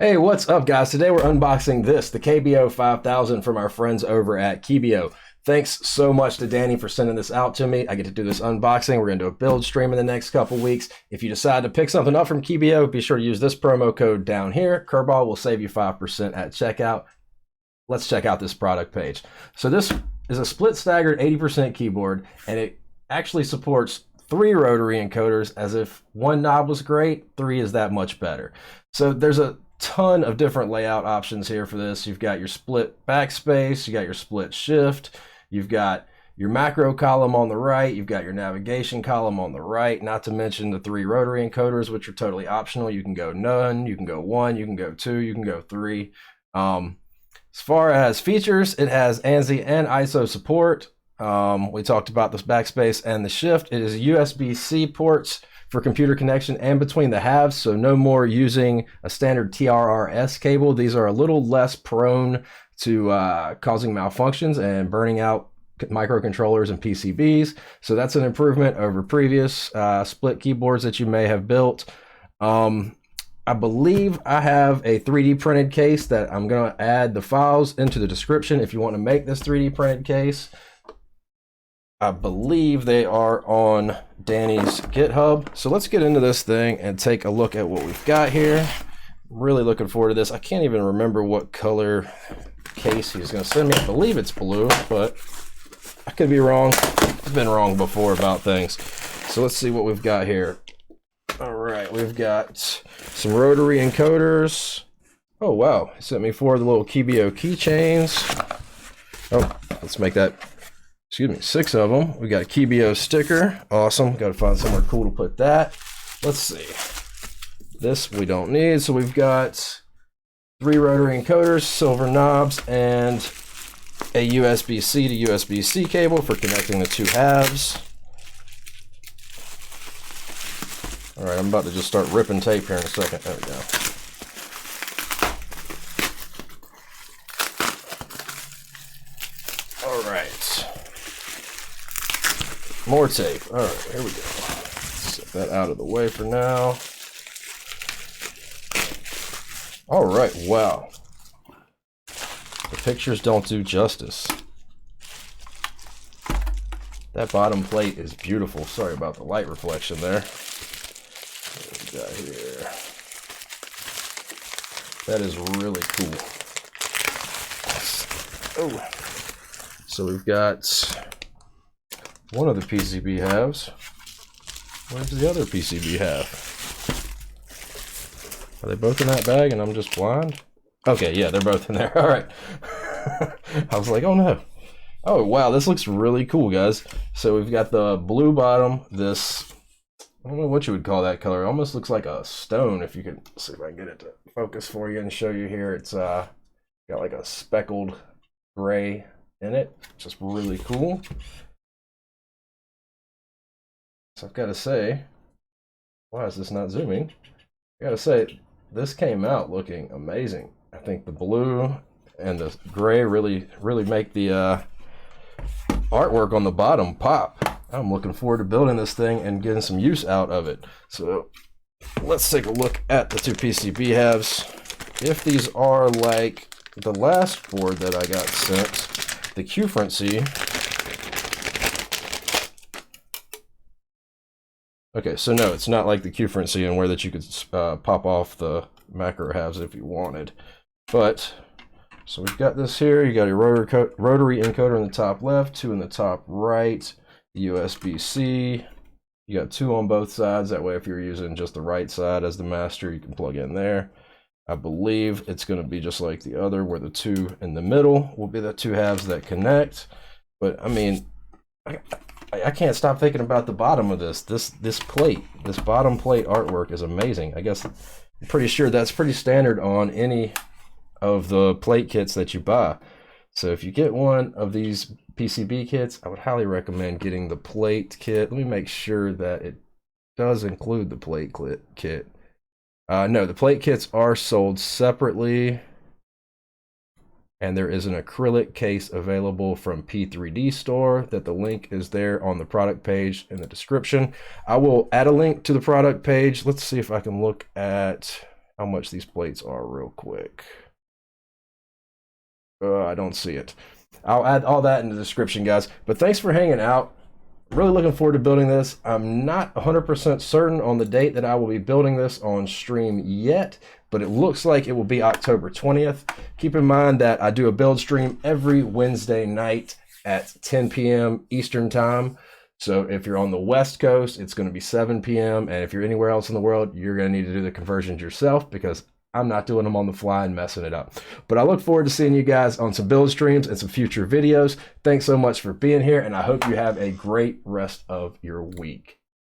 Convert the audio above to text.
Hey, what's up, guys? Today we're unboxing the KBO-5000 from our friends over at Kebio. Thanks so much to Danny for sending this out to me. I get to do this unboxing. We're going to do a build stream in the next couple weeks. If you decide to pick something up from Kebio, be sure to use this promo code down here. Kirball will save you 5% at checkout. Let's check out this product page. So this is a split staggered 80% keyboard, and it actually supports 3 rotary encoders. As if one knob was great, 3 is that much better. So there's a ton of different layout options here for this. You've got your split backspace, you got your split shift, you've got your macro column on the right, you've got your navigation column on the right, not to mention the 3 rotary encoders, which are totally optional. You can go none, you can go 1, you can go 2, you can go 3. As far as features, it has ANSI and ISO support. We talked about this backspace and the shift. It is USB-C ports for computer connection and between the halves, so no more using a standard TRRS cable. These are a little less prone to causing malfunctions and burning out microcontrollers and PCBs, so that's an improvement over previous split keyboards that you may have built. I believe I have a 3D printed case that I'm going to add the files into the description if you want to make this 3D printed case. I believe they are on Danny's GitHub. So let's get into this thing and take a look at what we've got here. I'm really looking forward to this. I can't even remember what color case he's going to send me. I believe it's blue, but I could be wrong. I've been wrong before about things. So let's see what we've got here. All right, we've got some rotary encoders. Oh, wow. He sent me 4 of the little Kebio keychains. Oh, let's make that... Excuse me, 6 of them. We got a Kebio sticker. Awesome. Got to find somewhere cool to put that. Let's see. This we don't need. So we've got 3 rotary encoders, silver knobs, and a USB-C to USB-C cable for connecting the 2 halves. All right, I'm about to just start ripping tape here in a second. There we go. All right. More tape. All right, here we go. Set that out of the way for now. All right, wow. The pictures don't do justice. That bottom plate is beautiful. Sorry about the light reflection there. What we got here? That is really cool. Oh, so we've got one of the PCB halves. Where's the other PCB half? Are they both in that bag and I'm just blind? Okay, yeah, they're both in there. All right. I was like, oh no. Oh, wow, this looks really cool, guys. So we've got the blue bottom, this, I don't know what you would call that color. It almost looks like a stone. If you could see if I can get it to focus for you and show you here. It's got like a speckled gray in it. Just really cool. So I've got to say, why is this not zooming? I got to say, this came out looking amazing. I think the blue and the gray really make the artwork on the bottom pop. I'm looking forward to building this thing and getting some use out of it. So let's take a look at the 2 PCB halves. If these are like the last board that I got sent, the Q-Frenzy. Okay, so no, it's not like the Q-Frenzy and where that you could pop off the macro halves if you wanted. But, so we've got this here. You got a rotary encoder in the top left, 2 in the top right, USB-C. You got 2 on both sides. That way, if you're using just the right side as the master, you can plug in there. I believe it's going to be just like the other, where the 2 in the middle will be the 2 halves that connect. But, I mean, I can't stop thinking about the bottom of this plate. This bottom plate artwork is amazing. I guess I'm pretty sure that's pretty standard on any of the plate kits that you buy. So if you get one of these PCB kits, I would highly recommend getting the plate kit. Let me make sure that it does include the plate kit. No, the plate kits are sold separately. And there is an acrylic case available from P3D Store that the link is there on the product page in the description. I will add a link to the product page. Let's see if I can look at how much these plates are real quick. I don't see it. I'll add all that in the description, guys. But thanks for hanging out. Really looking forward to building this. I'm not 100% certain on the date that I will be building this on stream yet, but it looks like it will be October 20th. Keep in mind that I do a build stream every Wednesday night at 10 p.m. Eastern time. So if you're on the West Coast, it's going to be 7 p.m. And if you're anywhere else in the world, you're going to need to do the conversions yourself because I'm not doing them on the fly and messing it up. But I look forward to seeing you guys on some build streams and some future videos. Thanks so much for being here, and I hope you have a great rest of your week.